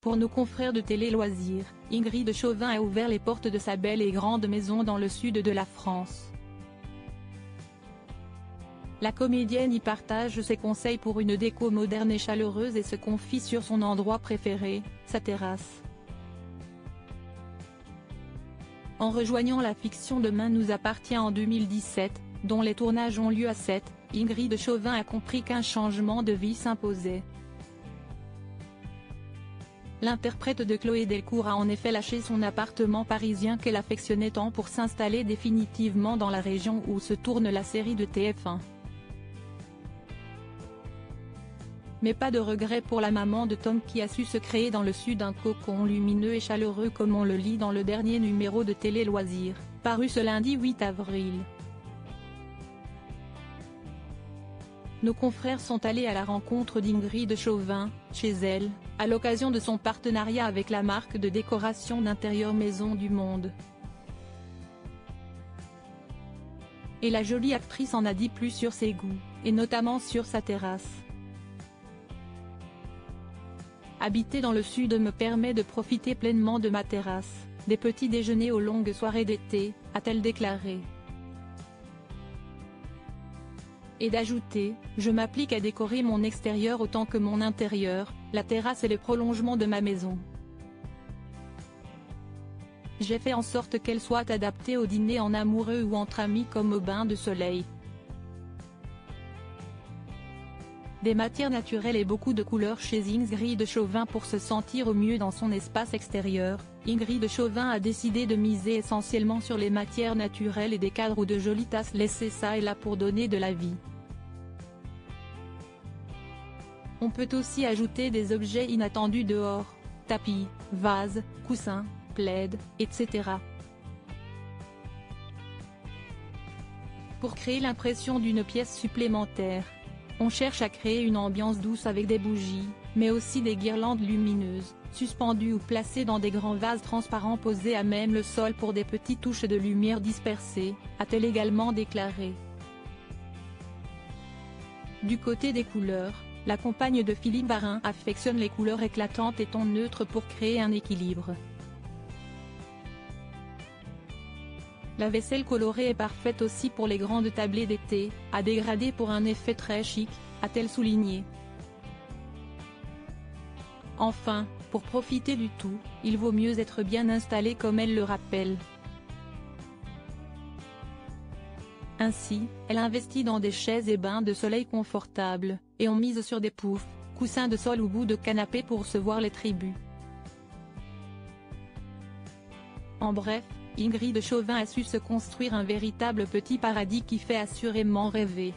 Pour nos confrères de Télé Loisirs, Ingrid Chauvin a ouvert les portes de sa belle et grande maison dans le sud de la France. La comédienne y partage ses conseils pour une déco moderne et chaleureuse et se confie sur son endroit préféré, sa terrasse. En rejoignant la fiction Demain nous appartient en 2017, dont les tournages ont lieu à Sète, Ingrid Chauvin a compris qu'un changement de vie s'imposait. L'interprète de Chloé Delcourt a en effet lâché son appartement parisien qu'elle affectionnait tant pour s'installer définitivement dans la région où se tourne la série de TF1. Mais pas de regret pour la maman de Tom qui a su se créer dans le sud un cocon lumineux et chaleureux comme on le lit dans le dernier numéro de Télé Loisirs, paru ce lundi 8 avril. Nos confrères sont allés à la rencontre d'Ingrid Chauvin, chez elle, à l'occasion de son partenariat avec la marque de décoration d'intérieur Maison du Monde. Et la jolie actrice en a dit plus sur ses goûts, et notamment sur sa terrasse. Habiter dans le sud me permet de profiter pleinement de ma terrasse, des petits déjeuners aux longues soirées d'été, a-t-elle déclaré. Et d'ajouter, je m'applique à décorer mon extérieur autant que mon intérieur, la terrasse est le prolongement de ma maison. J'ai fait en sorte qu'elle soit adaptée au dîner en amoureux ou entre amis comme au bain de soleil. Des matières naturelles et beaucoup de couleurs chez Ingrid Chauvin pour se sentir au mieux dans son espace extérieur. Ingrid Chauvin a décidé de miser essentiellement sur les matières naturelles et des cadres ou de jolies tasses laissées ça et là pour donner de la vie. On peut aussi ajouter des objets inattendus dehors, tapis, vases, coussins, plaids, etc. Pour créer l'impression d'une pièce supplémentaire. On cherche à créer une ambiance douce avec des bougies, mais aussi des guirlandes lumineuses, suspendues ou placées dans des grands vases transparents posés à même le sol pour des petites touches de lumière dispersées, a-t-elle également déclaré. Du côté des couleurs, la compagne de Philippe Varin affectionne les couleurs éclatantes et tons neutres pour créer un équilibre. La vaisselle colorée est parfaite aussi pour les grandes tablées d'été, à dégrader pour un effet très chic, a-t-elle souligné. Enfin, pour profiter du tout, il vaut mieux être bien installé comme elle le rappelle. Ainsi, elle investit dans des chaises et bains de soleil confortables, et on mise sur des poufs, coussins de sol ou bout de canapé pour se voir les tribus. En bref, Ingrid Chauvin a su se construire un véritable petit paradis qui fait assurément rêver.